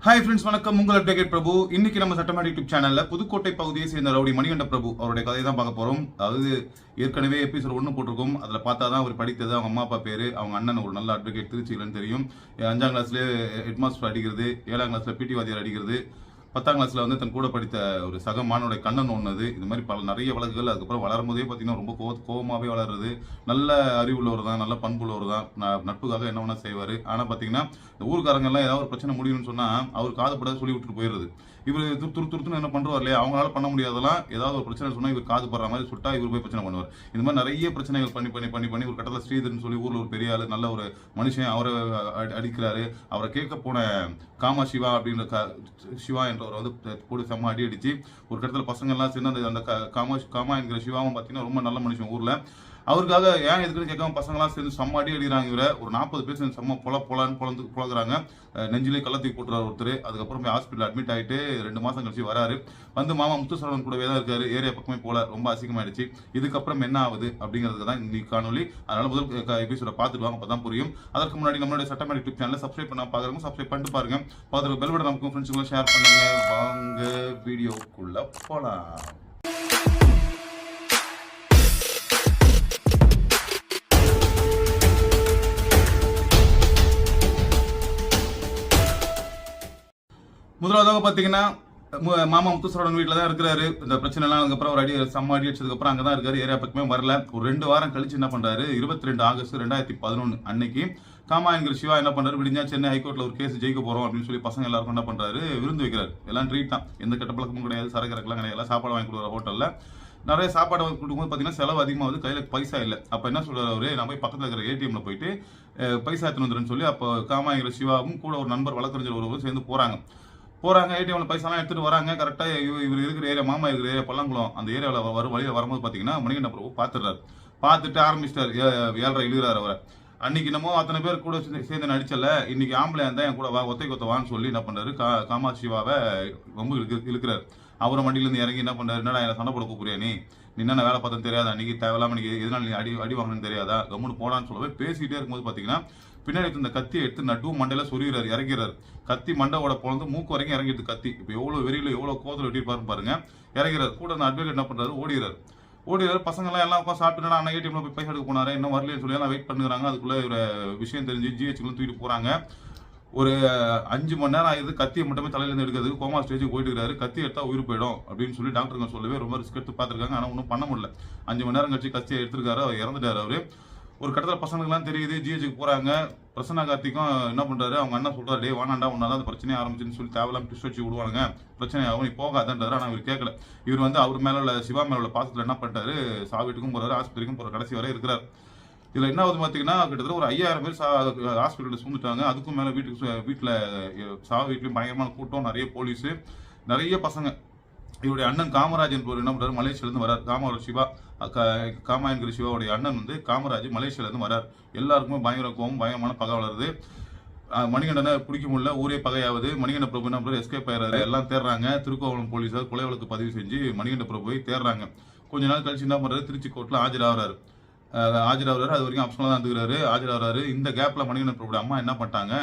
Hi friends, வணக்கம். உங்கள் advocate பிரபு. இன்னைக்கு நம்ம சட்டமேட் யூடியூப் சேனல்ல புதுக்கோட்டை பகுதியை சேர்ந்த ரவுடி மணிகண்ட பிரபு அவருடைய கதையை தான் பார்க்க போறோம். அதாவது ஏற்கனவே எபிசோட் 1 போட்டிருக்கோம். அதில் பார்த்தா தான் அவர் படித்தது, அவங்க அம்மா அப்பா பேரு, அவங்க அண்ணன் ஒரு நல்ல அட்வொகேட் திருச்சியிலன்னு தெரியும். 5ஆம் கிளாஸ்லேயே ஹெட் மாஸ்டர் அடிக்கிறது, 7ஆம் கிளாஸ்ல பிடி வாத்தியார் அடிக்கிறது, 10ஆம் கிளாஸ்ல வந்து தன் கூட படித்த ஒரு சக மாணவனுடைய கண்ணன் ஒன்றது. இது மாதிரி நிறைய வழக்குகள். அதுக்கப்புறம் வளரும் போதே பார்த்தீங்கன்னா ரொம்ப கோபமாகவே வளருது. நல்ல அறிவுள்ளவர் தான், நல்ல பண்புள்ளவர் தான், நட்புக்காக என்ன வேணா செய்வார். ஆனால் பார்த்தீங்கன்னா இந்த ஊருக்காரங்க எல்லாம் ஏதாவது ஒரு பிரச்சனை முடியும்னு சொன்னால் அவர் காதுபட சொல்லி விட்டுட்டு போயிடுறது. இவர் துருத்துன்னு என்ன பண்ணுவார் இல்லையா, அவங்களால பண்ண முடியாதெல்லாம் ஏதாவது ஒரு பிரச்சனை சொன்னால் இவர் காது படுற மாதிரி சுட்டா இவர் போய் பிரச்சனை பண்ணுவார். இந்த மாதிரி நிறைய பிரச்சனைகள் பண்ணி ஒரு கட்டத்தில் ஸ்ரீதர்னு சொல்லி ஊரில் ஒரு பெரிய ஆள், நல்ல ஒரு மனுஷன், அவரை அடிக்கிறாரு. அவரை கேட்க போன காமா சிவா அப்படின்ற சிவா என்றவர் வந்து கூட செம்ம அடி அடிச்சு ஒரு கட்டத்தில் பசங்கள்லாம் சேர்ந்து அந்த காமா என்கிற சிவாவும் பார்த்தீங்கன்னா ரொம்ப நல்ல மனுஷன் ஊரில். அவருக்காக ஏன் எதுக்குன்னு கேட்காம பசங்களாம் சேர்ந்து செம்ம அடி அடிக்கிறாங்க. இவரை ஒரு 40 பேர் சேர்ந்து செம்ம பொலான்னு புலங்குறாங்க. நெஞ்சிலே கள்ளத்துக்கு போட்டுறாரு ஒருத்தர். அதுக்கப்புறம் போய் ஹாஸ்பிட்டல் அட்மிட் ஆகிட்டு 2 மாதம் கழிச்சு வராரு. வந்து மாமா முத்துசரவன் கூடவே தான் இருக்காரு. ஏரியா பக்கமே போல, ரொம்ப அசிங்கமாயிடுச்சு. இதுக்கப்புறம் என்ன ஆகுது அப்படிங்கிறதுக்கு தான் இன்னைக்கு காணொலி. அதனால முதல் எபிசோட பார்த்துட்டு வாங்க, அப்பதான் புரியும். அதற்கு முன்னாடி நம்மளுடைய சட்டமேட் யூடியூப் சேனலை சப்ஸ்கிரைப் பண்ண பாக்குறவங்க சப்ஸ்கிரைப் பண்ணிட்டு பாருங்க. பார்த்துட்டு பெல் பட்டன் நமக்கும் ஃப்ரெண்ட்ஸுக்குள்ள ஷேர் பண்ணுங்க. வாங்க வீடியோக்குள்ள போலாம். முதலாவதாக பார்த்தீங்கன்னா மாமா முத்துசரவன் வீட்டில் தான் இருக்கிறாரு. இந்த பிரச்சனை எல்லாம் அதுக்கப்புறம் ஒரு செம்ம அடி அடிச்சதுக்கப்புறம் அங்கே தான் இருக்காரு. ஏரியா பக்கமே வரல. ஒரு 2 வாரம் கழிச்சு என்ன பண்றாரு, 22 ஆகஸ்ட் 2011 அன்னைக்கு காமா என்கிற சிவா என்ன பண்றாரு, விடிஞ்சா சென்னை ஹைகோர்ட்ல ஒரு கேஸ் ஜெயிக்க போறோம் அப்படின்னு சொல்லி பசங்க எல்லாருக்கும் என்ன பண்றாரு, விருந்து வைக்கிறாரு. எல்லாம் ட்ரீட் தான், எந்த கெட்ட பழக்கமும் கிடையாது, சரக்கரக்கெல்லாம் கிடையாது. எல்லாம் சாப்பாடு வாங்கி கொடுக்குற ஹோட்டல்ல நிறைய சாப்பாடு வாங்கி கொடுக்கும்போது பார்த்தீங்கன்னா செலவு அதிகமாகுது, கையில் பைசா இல்லை. அப்போ என்ன சொல்றாரு அவரு, நான் போய் பக்கத்தில் இருக்கிற ஏடிஎம்ல போயிட்டு பைசா எடுத்துன்னு வந்துருன்னு சொல்லி அப்போ காமா என்கிற சிவாவும் கூட ஒரு நண்பர் வழக்கறிஞர் ஒருவரும் சேர்ந்து போறாங்க. ஏடிஎம்ல பைசாலாம் எடுத்துட்டு வராங்க. கரெக்டா இவர் இருக்கிற ஏரியா, மாமா இருக்கிற ஏரியா பல்லாங்குளம், அந்த ஏரியாவில் வழியில் வரும்போது பார்த்தீங்கன்னா மணிகண்ட பிரபு பார்த்துட்டு ஆரம்பிச்சிட்டாரு 7:30 இழுகிறார் அவரை. அன்னைக்கு என்னமோ அத்தனை பேர் கூட சேர்ந்து நடிச்சல, இன்னைக்கு ஆம்பளை இருந்தா என் கூட வா, ஒத்த வான்னு சொல்லி என்ன பண்றாரு, காமா சிவாவை ரொம்ப இழுக்கிறாரு. அவரை வண்டியிலேருந்து இறங்கி என்ன பண்றாரு, என்னடா என்ன சண்டை போட கூப்பிடுறியா, நீ என்ன வேலை பார்த்தோன்னு தெரியாதா, அன்னைக்கு தேவையில்லாம நீங்க எதனால நீ அடி வாங்கணும்னு தெரியாதா, கம்முன்னு போடான்னு சொல்லவே பேசிக்கிட்டே இருக்கும்போது பார்த்தீங்கன்னா பின்னாடி இந்த கத்தியை எடுத்து நட்டு மண்டையில சொருகிறாரு, இறக்கிறாரு. கத்தி மண்டையோட பொழந்து மூக்கு வரைக்கும் இறங்கிடுது கத்தி. இப்போ எவ்வளவு வெறியில எவ்வளவு கோதல் வெட்டிருப்பாருன்னு பாருங்க. இறக்கிறாரு. கூட அந்த அட்வொகேட் என்ன பண்றாரு, ஓடிறாரு. பசங்க எல்லாம் உட்காந்து சாப்பிட்டு அண்ணா ஏடிஎம்ல போய் பைசா எடுக்க போனாரு, இன்னும் வரலன்னு சொல்லி எல்லாம் வெயிட் பண்ணுறாங்க. அதுக்குள்ள ஒரு விஷயம் தெரிஞ்சு ஜிஹெச்க்கு தூக்கிட்டு போறாங்க. ஒரு 5 மணி நேரம் ஆயிடுது. கத்தியை மட்டுமே தலையிலேருந்து எடுக்கிறதுக்கு கோமா ஸ்டேஜுக்கு போயிட்டு இருக்காரு. கத்தி எடுத்தா உயிர் போயிடும் அப்படின்னு சொல்லி டாக்டருங்க சொல்லவே ரொம்ப ரிஸ்க் எடுத்து பார்த்துருக்காங்க. ஆனால் ஒன்றும் பண்ண முடியல. 5 மணி நேரம் கழிச்சு கத்தியை எடுத்திருக்காரு, அவர் இறந்துட்டாரு. அவரு ஒரு கட்டத்தில் பசங்களுக்குலாம் தெரியுது, ஜிஹெச்சுக்கு போறாங்க. பிரசன்னா கார்த்திக்கும் என்ன பண்றாரு, அவங்க அண்ணா சொல்றாரு, டே வானாண்டா உன்னால அந்த பிரச்சனையே ஆரம்பிச்சுன்னு சொல்லி தேவையில்லாம ட்விஸ்ட் வச்சு விடுவாங்க, பிரச்சனை ஆகும், நீ போகாதன்றாரு. ஆனால் இவர் கேட்கல. இவர் வந்து அவர் மேல உள்ள சிவா மேல உள்ள பாசத்துல என்ன பண்ணிட்டாரு, சாவீட்டுக்கும் போறாரு, ஆஸ்பத்திரிக்கும் போற, கடைசி வரை இருக்கிறார். இதுல என்ன ஆகுது பாத்தீங்கன்னா, கிட்டத்தட்ட ஒரு 5000 பேர் ஹாஸ்பிட்டலில் சூழ்ந்துட்டாங்க. அதுக்கும் மேல வீட்டுல சாவ வீட்லயும் பயங்கரமான கூட்டம், நிறைய போலீஸ், நிறைய பசங்க. இவருடைய அண்ணன் காமராஜ் என்பவர் என்ன பண்றாரு, மலேசியிலிருந்து வரார். காமா என்கிற சிவாவுடைய அண்ணன் வந்து காமராஜ் மலேசியிலிருந்து வரார். எல்லாருக்குமே பயங்கர கோவம், பயங்கரமான பகை வளருது. மணிகண்டனை பிடிக்க முடியல, ஊரே பகையாவது. மணிகண்ட பிரபு என்ன பண்றாரு, எஸ்கேப் ஆயிடுறாரு. எல்லாம் தேடுறாங்க. திருக்கோவளம் போலீஸார் கொலை வழக்கு பதிவு செஞ்சு மணிகண்ட பிரபுவை தேடுறாங்க. கொஞ்ச நாள் கழிச்சு என்ன பண்றாரு, திருச்சி கோர்ட்ல ஆஜராகிறாரு. அது வரைக்கும் ஆப்ஷனலா தான் இருந்துக்கிறாரு. ஆஜராகிறாரு. இந்த கேப்ல மணிகண்ட பிரபுடைய அம்மா என்ன பண்ணிட்டாங்க,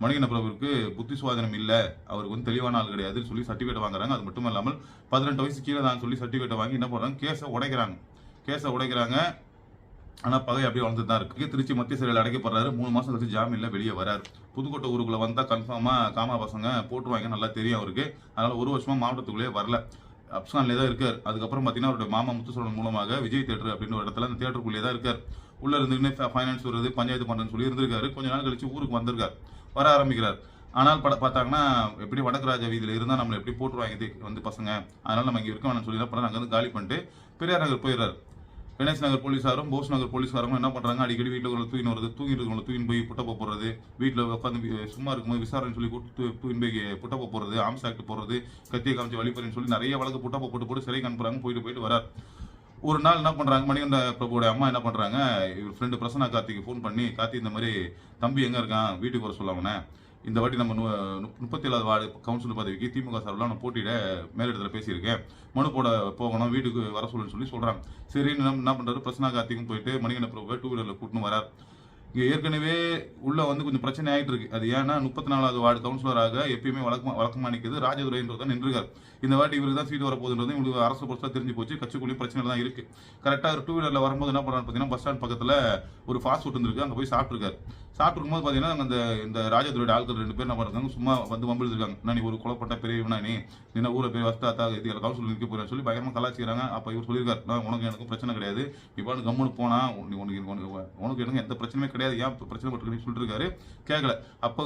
மணிகண்ட பிரபுவுக்கு புத்தி சுவாதனம் இல்லை, அவருக்கு வந்து தெளிவான ஆள் கிடையாதுன்னு சொல்லி சர்டிஃபிகேட் வாங்குறாங்க. அது மட்டும் இல்லாமல் 18 வயசு கீழே தான் சொல்லி சர்டிஃபிகேட் வாங்கி என்ன பண்றாங்க, கேஸை உடைக்கிறாங்க. ஆனால் பகை அப்படியே வளர்ந்துட்டு தான் இருக்கு. திருச்சி மத்திய சிறையில் அடைக்கப்படுறாரு. 3 மாசம் கழிச்சு ஜாமீன்ல வெளியே வராரு. புதுக்கோட்டை ஊருக்குள்ள வந்தா கன்ஃபார்மா காமா பசங்க போட்டுருவாங்க, நல்லா தெரியும் அவருக்கு. அதனால 1 வருஷமா மாவட்டத்துக்குள்ளேயே வரல, அப்சான்லே தான் இருக்கார். அதுக்கப்புறம் பார்த்தீங்கன்னா அவருடைய மாமா முத்துசரவன் மூலமாக விஜய் தேட்டர் அப்படின்னு ஒரு இடத்துல அந்த தேட்டருக்குள்ளே தான் இருக்கார். உள்ள இருந்துக்கிட்டு ஃபைனான்ஸ் வருது, பஞ்சாயத்து பண்ணுறேன்னு சொல்லி இருந்திருக்காரு. கொஞ்ச நாள் கழிச்சு ஊருக்கு வந்திருக்கார், வர ஆரம்பிக்கிறார். ஆனால் பார்த்தாங்கன்னா எப்படி வடக்குராஜ வீதியில் இருந்தால் நம்மளை எப்படி போட்டுருவாங்க வந்து பசங்க, அதனால நம்ம இங்கே இருக்க வேணும்னு சொல்லி என்ன பண்ணுறாங்க, அங்கே வந்து காலி பண்ணிட்டு பெரியார் நகர் போயிடுறாரு. கணேஷ் நகர் போலீஸாரும் போஸ் நகர் போலீஸ்காரங்க என்ன பண்றாங்க, அடிக்கடி வீட்டுல தூக்கின்னு வருது, தூக்கின்னு போய் புட்டப்ப போடுறது, வீட்டுல உட்காந்து சும்மா இருக்கும்போது விசாரணை சொல்லி தூக்கின்னு போய் புட்டப்ப போடுறது, ஆம்ஸ் ஆக்ட் போடுறது, கத்தியை காமிச்சு வழிபறன்னு சொல்லி நிறைய வழக்கு புட்டப்ப போட்டு சிறை அனுப்புறாங்க. போயிட்டு வரார். ஒரு நாள் என்ன பண்றாங்க, மணிகண்ட பிரபுடைய அம்மா என்ன பண்றாங்க, இவர் ஃப்ரெண்டு பிரசன்னா கார்த்திக்கு ஃபோன் பண்ணி, கார்த்தி இந்த மாதிரி தம்பி எங்க இருக்கான், வீட்டுக்கு வர சொல்லாமனே, இந்த வாட்டி நம்ம 37வது வார்டு கவுன்சிலர் பதவிக்கு திமுக சார்பில் நான் போட்டியிட மேலிடத்தில் பேசியிருக்கேன், மனு போட போகணும், வீட்டுக்கு வர சொல்லுன்னு சொல்றாங்க. சரி என்ன பண்றாரு, பிரசன்னா கார்த்திக்கும் போயிட்டு மணிகண்ட பிரபுவை 2 வீலர்ல கூட்டின்னு வரார். இங்கே ஏற்கனவே உள்ள வந்து கொஞ்சம் பிரச்சனை ஆகிட்டு இருக்கு. அது ஏன்னா 34வது வார்டு கவுன்சிலராக எப்பயுமே வழக்கமா நிற்குது ராஜதுரைன்றதான் நின்றுகார். இந்த வாட்டி இவருக்கு தான் சீட் வரப்போகுதுன்றது இவங்களுக்கு அரசு பொறுத்தா தெரிஞ்சு போச்சு. கட்சிக்குள்ளேயும் பிரச்சனை தான் இருக்கு. கரெக்டாக ஒரு 2 வீலரில் வரும்போது என்ன பண்ணுறான்னு பார்த்தீங்கன்னா, பஸ் ஸ்டாண்ட் பக்கத்தில் ஒரு ஃபாஸ்ட் ஃபுட் இருந்திருக்கு. அங்கே போய் சாப்பிட்டுருக்காரு. சாப்பிட்டுருக்கும்போது பார்த்தீங்கன்னா இந்த ராஜதுரையோட ஆட்கள் 2 பேர் என்ன பண்ணுறாங்க, சும்மா வந்து வம்பிழுத்துருக்காங்க. நீ ஒரு கொலைப்பட்ட பெரியவனா நீ என்ன ஊரை போய் வஸ்தாத்தா இது கவுன்சில் நிற்க போறேன்னு சொல்லி பயங்கரமாக கலாச்சிக்கிறாங்க. அப்போ இவர் சொல்லியிருக்காரு, நான் உனக்கு எனக்கு பிரச்சனை கிடையாது, இப்போ கம்முன்னு போனா உனக்கு எனக்கு எந்த பிரச்சனையுமே கிடையாது, ஏன் பிரச்சனை பட்டு சொல்லிட்டு இருக்காரு. கேட்கல. அப்போ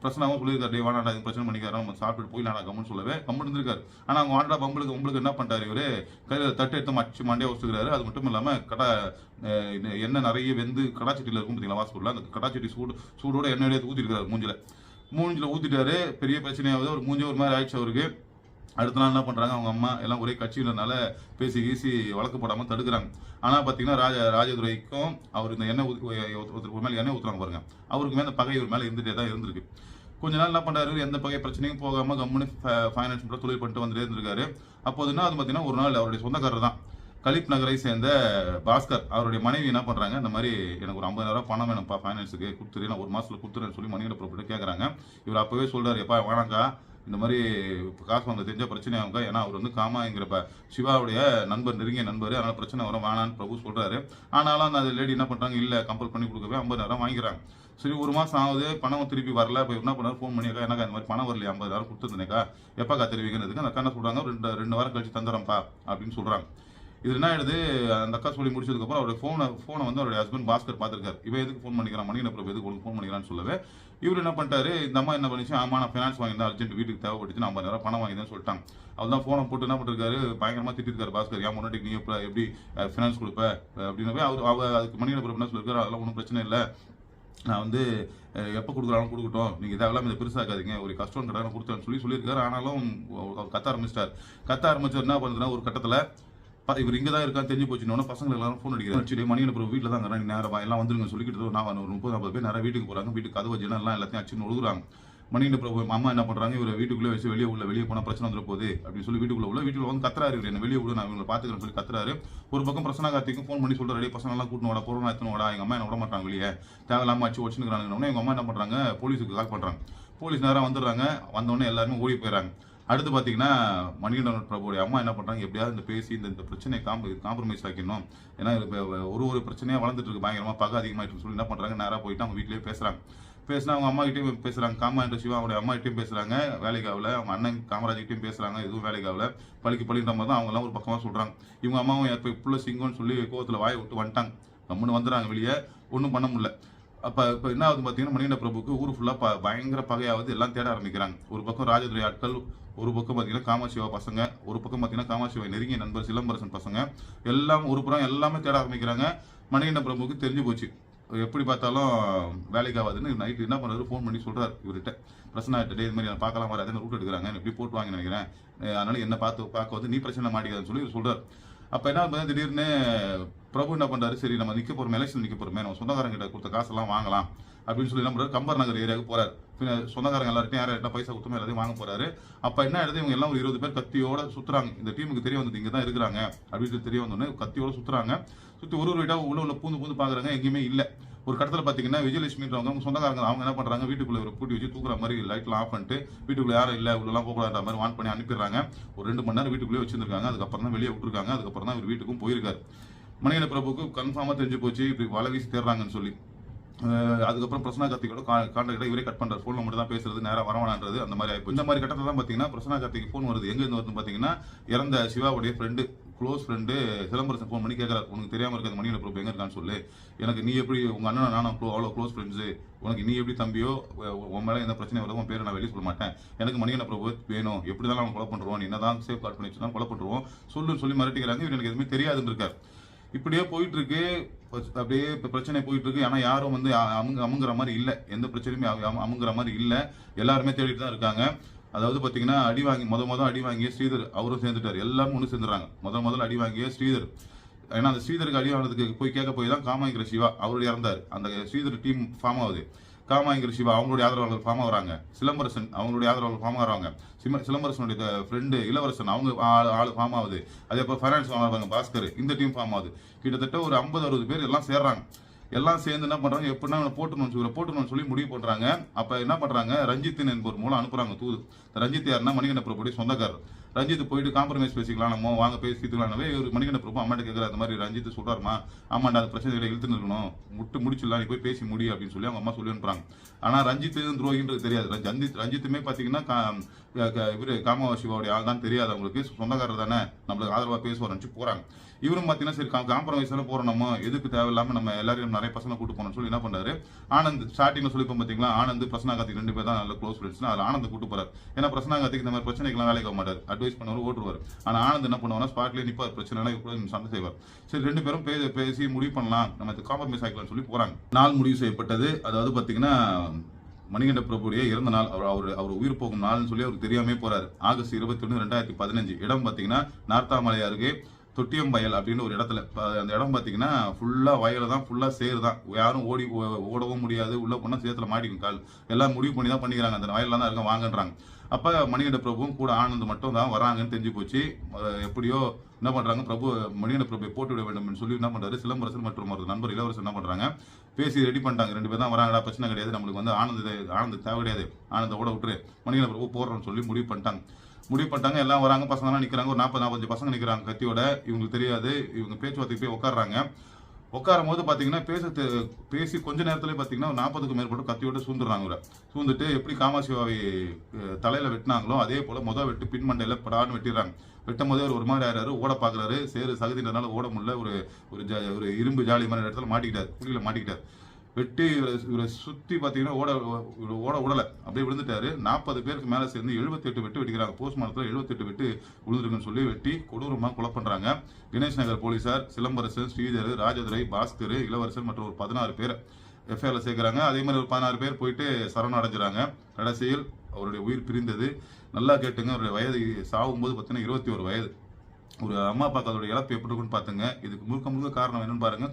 பிரச்சனாவும் சொல்லியிருக்காரு, டே வாடா இது பிரச்சனை பண்ணிக்காரு, நம்ம சாப்பிட்டு போய் நான் கம்முன்னு சொல்லவே கம்முன்னு இருந்திருக்காரு. ஆனால் அவங்க வாண்டா உங்களுக்கு என்ன பண்ணிட்டாரு, இவரு கையில் தட்டு எடுத்து மச்சு மண்டையை வச்சுக்கிறாரு. அது மட்டும் இல்லாமல் எண்ணெய் நிறைய வெந்து கடாச்சட்டியில் இருக்கும் பார்த்தீங்களா வாசப்பூரில், அந்த கடாச்சட்டி சூடோட எண்ணெய் ஊற்றிருக்காரு மூஞ்சில ஊற்றிட்டாரு. பெரிய பிரச்சனையாவது ஒரு மூஞ்சி ஒரு மாதிரி ஆயிடுச்சு அவருக்கு. அடுத்த நாள் என்ன பண்ணுறாங்க, அவங்க அம்மா எல்லாம் ஒரே கட்சியிலனால பேசி கீசி வழக்கு போடாமல் தடுக்கிறாங்க. ஆனால் பார்த்தீங்கன்னா ராஜதுரைக்கும் அவர் இந்த எண்ணெய் ஒருத்தருக்கு மேலே எண்ணெய் ஊற்றுறாங்க பாருங்க, அவருக்கு மேலே பகை இவர் மேலே இருந்துகிட்டே தான் இருந்திருக்கு. கொஞ்ச நாள் என்ன பண்ணுறாரு, எந்த பகை பிரச்சனையும் போகாமல் கம்முன்னு ஃபைனான்ஸ் பண்ணுற தொழில் பண்ணிட்டு வந்துட்டே இருந்திருக்காரு. அப்போது என்ன அது பார்த்தீங்கன்னா, ஒரு நாள் அவருடைய சொந்தக்காரர் தான் கலிப் நகரை சேர்ந்த பாஸ்கர், அவருடைய மனைவி என்ன பண்ணுறாங்க, இந்த மாதிரி எனக்கு ஒரு 50,000 பணம் வேணும்ப்பா ஃபைனான்ஸுக்கு கொடுத்துரு, நான் ஒரு மாதத்தில் கொடுத்துறேன்னு சொல்லி மணிகண்ட ப்ராப்பர்ட்டி கேட்குறாங்க. இவர் அப்போவே சொல்கிறார், எப்பா வேணாக்கா, இந்த மாதிரி காசு வாங்க தெரிஞ்ச பிரச்சனை ஆகுங்க, ஏன்னா அவர் வந்து காமாங்கிற சிவாவுடைய நண்பர், நெருங்கிய நண்பர், அதனால் பிரச்சனை வரும் வேணான்னு பிரபு சொல்கிறாரு. ஆனாலும் அந்த லேடி என்ன பண்ணுறாங்க, இல்லை கம்பல் பண்ணி கொடுக்கவே 50,000 வாங்கிக்கிறாங்க. சரி, ஒரு மாதம் ஆகுது, பணம் திருப்பி வரல. இப்போ என்ன பண்ணாரு, ஃபோன் பண்ணியாக்கா, எனக்கா இந்த மாதிரி பணம் வரலையே, 50,000 கொடுத்துருந்தேக்கா, எப்போக்கா தெரிவிக்கிறதுக்கு அந்த அக்கா என்ன சொல்கிறாங்க, ரெண்டு வாரம் கழிச்சு தந்துடுறேன்ப்பா அப்படின்னு சொல்கிறாங்க. இது என்ன ஆயிடுது, அந்த அக்கா சொல்லி முடிச்சதுக்கப்புறம் அவருடைய ஃபோனை வந்து அவருடைய ஹஸ்பண்ட் பாஸ்கர் பார்த்துருக்காரு. இவன் எதுக்கு ஃபோன் பண்ணிக்கிறான், மணிகண்ட பிரபு எதுக்கு உங்களுக்கு ஃபோன் பண்ணிக்கிறான்னு சொல்லவே இவர் என்ன பண்ணிட்டாரு, இந்த அம்மா என்ன பண்ணிச்சு, ஆமா நான் ஃபைனான்ஸ் வாங்கியிருந்தேன், அர்ஜென்ட் வீட்டுக்கு தேவைப்பட்டுச்சு, நான் 50,000 பணம் வாங்கிதான் சொல்லிட்டாங்க. அவர் தான் ஃபோனை போட்டு என்ன பண்ணிருக்காரு, பயங்கரமாக திட்டிருக்காரு பாஸ்கர், ஏன் முன்னாடி நீ எப்படி ஃபைனான்ஸ் கொடுப்ப அப்படின்னவே அதுக்கு மணிகண்ட பிரபு என்ன சொல்லியிருக்காரு, அதெல்லாம் ஒன்றும் பிரச்சனை இல்லை, நான் வந்து எப்போ கொடுக்குறாலும் கொடுக்கட்டும், நீங்கள் இதெல்லாம் இதை பெருசாக்காதீங்க, ஒரு கஷ்டம் கடனை கொடுத்தேன்னு சொல்லியிருக்காரு. ஆனாலும் கத்த ஆரம்பிச்சார். என்ன பண்ணுறதுன்னா, ஒரு கட்டத்தில் இவர் இங்கே தான் இருக்கான்னு தெரிஞ்சு போச்சுன்னு பசங்க எல்லாரும் ஃபோன் அடிக்கிறாங்க. மணிகண்ட பிரபு வீட்டில் தான் நீ நேரம் எல்லாம் வந்துருங்க சொல்லிக்கிட்டு நான் ஒரு 30-40 பேர் நேரம் வீட்டுக்கு போகிறாங்க. வீட்டுக்கு கதவு ஜன்னல்லாம் எல்லாத்தையும் அச்சுன்னு ஒழுகுறாங்க. மணிகண்ட பிரபு அம்மா என்ன பண்ணுறாங்க, இவர் வீட்டுக்குள்ளே வச்சு வெளியே போனால் பிரச்சனை வந்துட போகுது அப்படின்னு சொல்லி வீட்டுக்குள்ள வந்து கத்துறாரு. இவர் என்ன வெளியே விட, நான் இவங்களை பார்த்துக்கிறேன்னு சொல்லி கத்துறாரு. ஒரு பக்கம் பிரச்சனை கார்த்திக்கும் ஃபோன் பண்ணி சொல்கிறாரு, பசங்க எல்லாம் கூட்டினு வாடா, பொருள் எத்தனை வாடா, எங்கள் அம்மா என்ன விட மாட்டாங்க வெளியே, தேவையில்லாமல் அச்சு வச்சுக்கிறாங்க. எங்கள் அம்மா என்ன பண்ணுறாங்க, போலீஸுக்கு கால் பண்ணுறாங்க. போலீஸ் நேரம் வந்துடுறாங்க. வந்தோடனே எல்லாருமே ஓடி போயிடறாங்க. அடுத்து பார்த்தீங்கன்னா, மணிகண்ட பிரபுடைய அம்மா என்ன பண்ணுறாங்க, எப்படியாவது இந்த பேசி இந்த பிரச்சனையை காம்ப்ரமைஸ் ஆக்கிடணும், ஏன்னா ஒரு பிரச்சனையாக வளர்ந்துட்டு இருக்கு, பயங்கரமாக பகை அதிகமாகிட்டு சொல்லி என்ன பண்ணுறாங்க, நேராக போயிட்டு அவங்க வீட்டிலேயே பேசுனா அவங்க அம்மா கிட்டேயும் பேசுகிறாங்க, காமா என்ற சிவா அவருடைய அம்மா கிட்டையும் பேசுகிறாங்க, வேலைக்காவில் அவங்க அண்ணன் காமராஜ் கிட்டையும் பேசுகிறாங்க, எதுவும் வேலைக்காவில் பழின்ற மாதிரி தான் அவங்கெல்லாம் ஒரு பக்கமாக சொல்கிறாங்க. இவங்க அம்மாவும் இப்போ புள்ள சிங்கம்னு சொல்லி கோவத்தில் வாயை விட்டு வந்துட்டாங்க. கம்முன்னு வந்துடுறாங்க வெளியே, ஒன்றும் பண்ண முடியல. இப்போ என்ன ஆகுது பார்த்தீங்கன்னா, மணிகண்ட பிரபுக்கு ஊர் ஃபுல்லாக பயங்கர பகையாவது, எல்லாம் தேட ஆரம்பிக்கிறாங்க. ஒரு பக்கம் ராஜதுரை ஆட்கள், ஒரு பக்கம் பார்த்தீங்கன்னா காமாசிவா பசங்க, ஒரு பக்கம் பார்த்தீங்கன்னா காமாசிவா நெருங்கிய நண்பர் சிலம்பரசன் பசங்க, எல்லாம் ஒரு புறம் எல்லாமே தேட ஆரம்பிக்கிறாங்க. மணிகண்ட பிரபுக்கு தெரிஞ்சு போச்சு, எப்படி பார்த்தாலும் வேலைக்கு ஆகாதுன்னு. நைட்டு என்ன பண்ணுறாரு, ஃபோன் பண்ணி சொல்கிறார் இவர்கிட்ட, பிரச்சனை ஆகிட்டு, இது மாதிரி நான் பார்க்கலாம் வராது, ரூட் எடுக்கிறாங்க, எப்படி போட்டு வாங்கி நினைக்கிறேன், அதனால என்ன பார்க்க வந்து நீ பிரச்சனை மாட்டிக்காதுன்னு சொல்லி சொல்கிறார். அப்போ என்ன பண்ண, திடீர்னு பிரபு என்ன பண்ணுறாரு, சரி நம்ம நிற்க போகிறோம், எலெக்ஷன் நிற்க போகிறோமே, நம்ம சொந்தக்காரங்கிட்ட கொடுத்த காசெல்லாம் வாங்கலாம் அப்படின்னு சொல்லி என்ன பண்ணுறாரு, கம்பர் நகர் ஏரியாவுக்கு போகிறார். சொந்தக்காரங்க எல்லார்ட்டையும் யார்கிட்ட பைசா கொடுத்தோமோ எல்லாத்தையும் வாங்க போறாரு. அப்போ என்ன ஆயிடுது, இவங்க எல்லாம் ஒரு 20 பேர் கத்தியோட சுற்றுறாங்க. இந்த டீமுக்கு தெரிய வந்தது இங்கே தான் இருக்கிறாங்க அப்படின்னு தெரிய வந்தோடனே கத்தியோட சுற்றுறாங்க. சுற்றி ஒரு வீட்டா உள்ள பூந்து பார்க்குறாங்க, எங்கேயுமே இல்லை. ஒரு கட்டத்தில் பார்த்தீங்கன்னா விஜயலட்சுமின்றவங்க சொந்தக்காரங்க, அவங்க என்ன பண்ணுறாங்க, வீட்டுக்குள்ளே ஒரு பூட்டி வச்சு தூக்குற மாதிரி லைட்லாம் ஆஃப் பண்ணிட்டு வீட்டுக்குள்ளே யாரும் இல்லை உள்ளெல்லாம் போகக்கூடாத மாதிரி வான் பண்ணி அனுப்பிடுறாங்க. ஒரு 2 மணி நேரம் வீட்டுக்குள்ளே வச்சிருக்காங்க. அதுக்கப்புறம் தான் வெளியே விட்டுருக்காங்க. அதுக்கப்புறம் தான் இவர் வீட்டுக்கும் போயிருக்காரு. மணிகண்ட பிரபுக்கு கன்ஃபார்மாக தெரிஞ்சு போச்சு இப்படி வலை வீசி தேடுறாங்கன்னு சொல்லி. அதுக்கப்புறம் பிரசன்னா கார்த்திகோட கான்டாக்டை இவரே கட் பண்ணுறாரு. ஃபோனில் மட்டும் தான் பேசுறது, நேராக வரவானான்றது அந்த மாதிரி ஆயிடுச்சு. இந்த மாதிரி கட்டத்தில் தான் பார்த்தீங்கன்னா பிரசன்னா கார்த்திக்கு ஃபோன் வருது. எங்கேருந்து வருதுன்னு பார்த்தீங்கன்னா, இறந்த சிவாவுடைய க்ளோஸ் ஃப்ரெண்டு சிலம்பரசன் ஃபோன் பண்ணி கேட்குறாரு, உனக்கு தெரியாமல் இருக்கிறது மணிகண்ட பிரபு எங்கே இருக்கான்னு சொல்லு, எனக்கு நீ எப்படி உங்கள் அண்ணன் நானும் அவ்வளோ க்ளோஸ் ஃப்ரெண்ட்ஸு, உனக்கு நீ எப்படி தம்பியோ உன் மேலே எந்த பிரச்சனையும் வரும், உன் பேரை நான் வெளியே சொல்ல மாட்டேன், எனக்கு மணிகண்ட பிரபு வேணும், எப்படி தான் அவன் கொலை பண்ணுறோம், நீ என்ன தான் சேஃப் கார்ட் பண்ணி வச்சுதான் கொலை பண்ணுறோம் சொல்லி மிரட்டிக்கிறாங்க. இவர் எனக்கு எதுவுமே தெரியாதுன்னு இருக்கார். இப்படியே போயிட்டு இருக்கு, அப்படியே பிரச்சனை போயிட்டு இருக்கு. ஆனால் யாரும் வந்து அமுங்குற மாதிரி இல்லை, எந்த பிரச்சனையுமே அமுங்குற மாதிரி இல்லை. எல்லாருமே தேடிட்டு தான் இருக்காங்க. அதாவது பார்த்தீங்கன்னா, முதல் அடி வாங்கிய ஸ்ரீதர் அவரும் சேர்ந்துட்டார். எல்லாரும் ஒன்று சேர்ந்துடுறாங்க. முதல்ல அடி வாங்கிய ஸ்ரீதர். ஏன்னா அந்த ஸ்ரீதருக்கு அடி வாங்கினதுக்கு போய் கேட்க போய் தான் காமாங்கிற சிவா அவருடைய இறந்தார். அந்த ஸ்ரீதர் டீம் ஃபார்ம் ஆகுது. காமாங்கிற சிவா அவங்களுடைய ஆதரவாளர்கள் ஃபார்ம் ஆகுறாங்க. சிலம்பரசன் அவங்களுடைய ஆதரவாளர்கள் ஃபார்ம் ஆகிறாங்க. சிலம்பரசனுடைய ஃப்ரெண்டு இளவரசன் அவங்க ஆள் ஃபார்ம் ஆகுது. அதே போல் ஃபைனான்ஸ் ஃபார்ம் ஆகிறாங்க பாஸ்கர், இந்த டீம் ஃபார்ம் ஆகுது. கிட்டத்தட்ட ஒரு 50-60 பேர் எல்லாம் சேர்றாங்க. எல்லாம் சேர்ந்து என்ன பண்றாங்க, எப்படின்னா போட்டுணும்னு சொல்லி முடிவு பண்றாங்க. அப்ப என்ன பண்றாங்க, ரஞ்சித் என்பவர் மூலம் அனுப்புறாங்க தூது. ரஞ்சித் யாருன்னா மணிகண்ட பிரபுடைய சொந்தக்காரர். ரஞ்சித் போயிட்டு காம்ப்ரமைஸ் பேசிக்கலாம், நம்ம வாங்க பேசிக்கலாம்னவே ஒரு மணிகண்ட பிரபு அம்மாட்ட கேட்கற, அந்த மாதிரி ரஞ்சித் சொல்றாருமா, ஆமாண்டா அந்த பிரச்சனைகளை இழுத்து நிற்கணும், முடிச்சிடலாம், நீ போய் பேசி முடி அப்படின்னு சொல்லி அவங்க அம்மா சொல்லி அனுப்புறாங்க. ஆனா ரஞ்சித் துரோகின்றது தெரியாது. ரஞ்சித்துமே பாத்தீங்கன்னா இவரு காம சிவாவுடைய ஆள் தான் தெரியாது அவங்களுக்கு, சொந்தக்காரர் தானே, நம்மளுக்கு ஆதரவா பேசுவார் நினைச்சு போறாங்க. இவரும் பாத்தீங்கன்னா சரி காம்ப்ரமைஸ் எல்லாம் போறோம், நம்ம எதுக்கு தேவையில்லாம நம்ம எல்லாரையும் நிறைய பசங்களை கூட்டு போனோம்னு சொல்லி என்ன பண்றாரு, ஆனந்த் ஸ்டார்டிங்ல சொல்லிப்போம் பாத்தீங்களா, ஆனந்த் பிரசன்னா கார்த்திக் 2 பேர் தான் நல்ல க்ளோஸ் ஃப்ரெண்ட்ஸ். அதுல ஆனந்த் கூட்டு போறாரு. ஏன்னா பிரசன்னா கார்த்திக் இந்த மாதிரி பிரச்சனைக்கெல்லாம் வேலைக்கு ஆக மாட்டார், அட்வைஸ் பண்ணுவார், ஓட்டுருவார். ஆனா ஆனந்த் என்ன பண்ணுவார், ஸ்பாட்லேயே நிப்பார், பிரச்சனை எல்லாம் சண்டை செய்வார். சரி 2 பேரும் பேசி முடிவு பண்ணலாம், நம்ம காம்ப்ரமைஸ் ஆகிக்கலாம் சொல்லி போறாங்க. நாள் முடிவு செய்யப்பட்டது. அதாவது பாத்தீங்கன்னா மணிகண்ட பிரபுடைய இறந்த நாள், அவர் உயிர் போகும் நாள்னு சொல்லி அவருக்கு தெரியாமே போறாரு. ஆகஸ்ட் 21, 2015. இடம் பாத்தீங்கன்னா நார்த்தாமலை அருகே தொட்டியம்பயல் அப்படின்னு ஒரு இடத்துல. அந்த இடம் பாத்தீங்கன்னா ஃபுல்லா வயல தான், ஃபுல்லா சேரு தான், யாரும் ஓடவும் முடியாது, உள்ள போனா சேத்துல மாட்டிக்கும் கால். எல்லாம் முடிவு பண்ணி தான் பண்ணிக்கிறாங்க, அந்த வயல்ல தான் இருக்க வாங்கன்றாங்க. அப்ப மணிகண்ட பிரபுவும் கூட ஆனந்த் மட்டும் தான் வராங்கன்னு தெரிஞ்சு போச்சு. எப்படியோ என்ன பண்றாங்க, மணிகண்ட பிரபுவை போட்டு விட வேண்டும் சொல்லி என்ன பண்றாரு, சிலம்பரசன் மற்றும் ஒரு நண்பர் இளவரசன் என்ன பண்றாங்க, பேசி ரெடி பண்ணிட்டாங்க. 2 பேர் தான் வராங்கடா, பிரச்சனை கிடையாது, நம்மளுக்கு வந்து ஆனந்த் தேவை கிடையாது, ஆனந்த ஓட விட்டுரு, மணிகண்ட பிரபு போடுறோம்னு சொல்லி முடிவு பண்ணிட்டாங்க. எல்லாம் வராங்க, பசங்கலாம் நிக்கிறாங்க, ஒரு 40-45 பசங்க நிக்கிறாங்க கத்தியோட. இவங்களுக்கு தெரியாது, இவங்க பேச்சுவார்த்தைக்கு போய் உட்காடுறாங்க. உட்காரும் போது பாத்தீங்கன்னா பேசி கொஞ்ச நேரத்துல பாத்தீங்கன்னா 40க்கும் மேற்பட்டு கத்தியோட சூந்துட்டு எப்படி காமாசிவாவை தலையில வெட்டினாங்களோ அதே போல முதல் வெட்டு பின்மண்டையில படான்னு வெட்டிடுறாங்க. வெட்டும் போதே ஒரு மாதிரி ஆயிராரு, ஓட பாக்குறாரு, சேரு சகதின்றதுனால ஓட முடியல, ஒரு இரும்பு ஜாலி மாதிரி இடத்துல மாட்டிக்கிட்டாரு, குழியில மாட்டிக்கிட்டாரு. வெட்டி இவரை சுத்தி பாத்தீங்கன்னா ஓட விடல, அப்படியே விழுந்துட்டாரு. 40 பேருக்கு மேல சேர்ந்து 78 வெட்டு வெட்டிக்கிறாங்க. போஸ்ட்மார்ட்டத்துல 78 வெட்டு விழுந்துருக்குன்னு சொல்லி வெட்டி கொடூரமா கொலை பண்றாங்க. கணேஷ் நகர் போலீசார் சிலம்பரசன், ஸ்ரீதர், ராஜதுரை, பாஸ்கர், இளவரசன் மற்றும் ஒரு 16 பேர் எஃப்ஐஆர்ல சேர்க்கிறாங்க. அதே மாதிரி ஒரு 16 பேர் போயிட்டு சரணம் அடைஞ்சிறாங்க. கடைசியில் அவருடைய உயிர் பிரிந்தது. நல்லா கேட்டுங்க, அவருடைய வயது சாகும்போது பாத்தீங்கன்னா 21 வயது. ஒரு அம்மா அப்பாக்கு அதோட இழப்பு எப்படி இருக்குன்னு பாத்துங்க. இதுக்கு முழுக்க காரணம் என்னன்னு பாருங்க,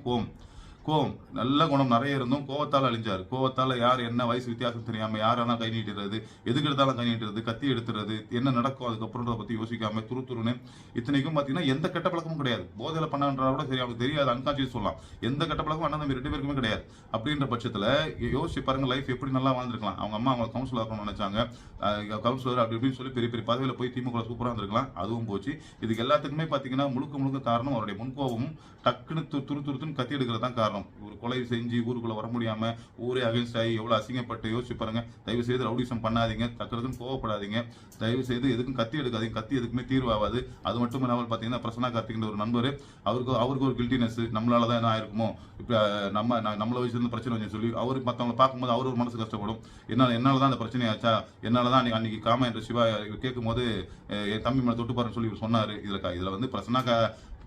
கோவம். நல்ல குணம் நிறைய இருந்தும் கோவத்தால் அழிஞ்சாரு. கோவத்தால யார் என்ன வயசு வித்தியாசம் தெரியாம யாரானா கை நீட்டுறது, எதுக்கு எடுத்தாலும் கை நீட்டுறது, கத்தி எடுத்துறது, என்ன நடக்கும் அதுக்கப்புறம் பத்தி யோசிக்காம துருன்னு. இத்தனைக்கும் பாத்தீங்கன்னா எந்த கெட்ட பழக்கமும் கிடையாது. போதையில பண்ணான்றத கூட சரி அவங்களுக்கு தெரியாது, அன்கான்சியஸ் சொல்லலாம். எந்த கெட்ட பழக்கமும் அண்ணன் தம்பி 2 பேருக்குமே கிடையாது. அப்படின்ற பட்சத்துல யோசிச்சு பாருங்க, லைஃப் எப்படி நல்லா வாழ்ந்துருக்கலாம். அவங்க அம்மா அவங்க கவுன்சிலர் ஆகணும்னு நினைச்சாங்க, கவுன்சிலர் அப்படி இப்படின்னு சொல்லி பெரிய பெரிய பதவியில போய் திமுக சூப்பரா இருந்திருக்கலாம், அதுவும் போச்சு. இதுக்கு எல்லாத்துக்குமே பாத்தீங்கன்னா முழுக்க காரணம் அவருடைய முன்கோபமும் டக்குன்னு துருத்துன்னு கத்தி எடுக்கிறது தான் காரணம். ஒரு கொலை செஞ்சு ஊருக்குள்ள வர முடியாம ஊரே அகேன்ஸ்ட் ஆகி எவ்வளவு அசிங்கப்பட்டு யோசிச்சு பாருங்க. தயவு செய்து ரவுடிசம் பண்ணாதீங்க, டக்குறதுன்னு கோவப்படாதீங்க, தயவு செய்து எதுக்கும் கத்தி எடுக்காதீங்க, கத்தி எதுக்குமே தீர்வாகாது. அது மட்டும் இல்லாமல் பாத்தீங்கன்னா பிரசன்னா கார்த்திக் ஒரு நண்பர், அவருக்கு ஒரு கில்ட்டினஸ், நம்மளாலதான் என்ன ஆயிருக்குமோ, இப்ப நம்மள வச்சிருந்து பிரச்சனை வந்து சொல்லி அவரு மத்தவங்களை பார்க்கும்போது அவரு ஒரு மனசு கஷ்டப்படும். என்னாலதான் அந்த பிரச்சனை ஆச்சா, என்னாலதான் அன்னைக்கு காமா என்ற சிவா கேட்கும் போது என் தம்பி மேல தொட்டு பாருன்னு சொல்லி சொன்னாரு. இதுல வந்து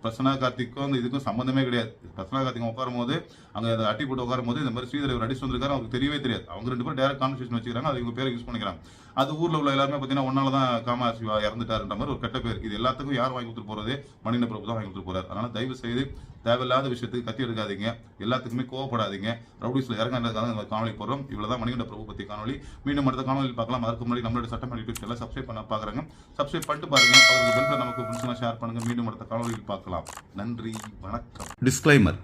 பிரசன்னா கார்த்திக்கும் இதுக்கும் சம்பந்தமே கிடையாது. பிரசன்னா கார்த்திக் உட்காரும் போது அங்க அட்டி போட்டு உட்காரும் போது இந்த மாதிரி ஸ்ரீதர் அடிச்சு வந்திருக்காரு, அவருக்கு தெரியவே தெரியாது. அவங்க 2 பேரும் டைரக்ட் கான்வர்சேஷன் வச்சுக்கிறாங்க, அது இவங்க பேரை யூஸ் பண்ணிக்கிறாங்க. அது ஊர்ல உள்ள எல்லாருமே பாத்தீங்கன்னா ஒன்னாலதான் காமா சிவா இறந்துட்டாருன்ற மாதிரி ஒரு கெட்ட பேர். இது எல்லாத்துக்கும் யார் வாங்கி கொடுத்துட்டு போறது, மணிகண்ட பிரபு தான் வாங்கி கொடுத்துட்டு போறாரு. அதனால தயவு செய்து தேவையில்லாத விஷயத்துக்கு கத்தி எடுக்காதீங்க, எல்லாத்துக்குமே கோவப்படாதீங்க, ரவுடிஸ்ல இறங்காததுக்காக இந்த காணொலி போடுறோம். இவ்வளவுதான் மணிகண்ட பிரபு பத்தி காணொலி. மீண்டும் அடுத்த காணொலி பார்க்கலாம். அதுக்கு முன்னாடி நம்மளோட சட்டமன்ற யூடியூப் சேனல் சப்ஸ்கிரைப் பண்ண பாக்குறாங்க, சப்ஸ்கிரைப் பண்ணிட்டு பாருங்க. அவருக்கு பெல் நமக்கு ஷேர் பண்ணுங்க. மீண்டும் அடுத்த காணொலியில் பார்க்கலாம். நன்றி, வணக்கம். Disclaimer.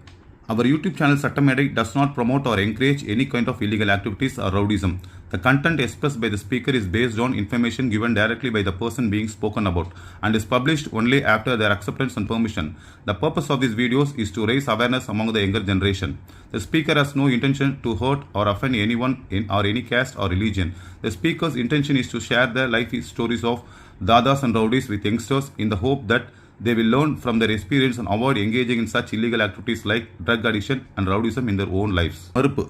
Our YouTube channel Sattamedai does not promote or encourage any kind of illegal activities or rowdyism. The content expressed by the speaker is based on information given directly by the person being spoken about and is published only after their acceptance and permission. The purpose of these videos is to raise awareness among the younger generation. The speaker has no intention to hurt or offend anyone or any caste or religion. The speaker's intention is to share the life stories of dadas and rowdies with youngsters in the hope that they will learn from their experience and avoid engaging in such illegal activities like drug addiction and rowdyism in their own lives. மறுப்பு.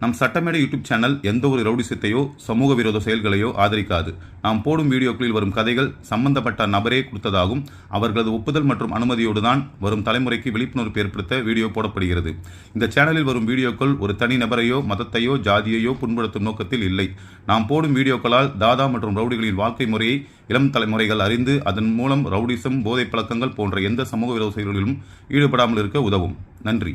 நம் சட்டமேடை YouTube channel எந்த ஒரு ரவுடிசத்தையோ சமூக விரோத செயல்களையோ ஆதரிக்காது. நாம் போடும் வீடியோக்களில் வரும் கதைகள் சம்பந்தப்பட்ட நபரே கொடுத்ததாகும். அவர்களது ஒப்புதல் மற்றும் அனுமதியோடு தான் வரும் தலைமுறைக்கு விழிப்புணர்வு ஏற்படுத்த வீடியோ போடப்படுகிறது. இந்த சேனலில் வரும் வீடியோக்கள் ஒரு தனி நபரையோ மதத்தையோ ஜாதியையோ புண்படுத்தும் நோக்கத்தில் இல்லை. நாம் போடும் வீடியோக்களால் தாதா மற்றும் ரவுடிகளின் வாழ்க்கை முறையை இளம் தலைமுறைகள் அறிந்து அதன் மூலம் ரவுடிசம், போதை பழக்கங்கள் போன்ற எந்த சமூக விரோத செயல்களிலும் ஈடுபடாமல் இருக்க உதவும். நன்றி.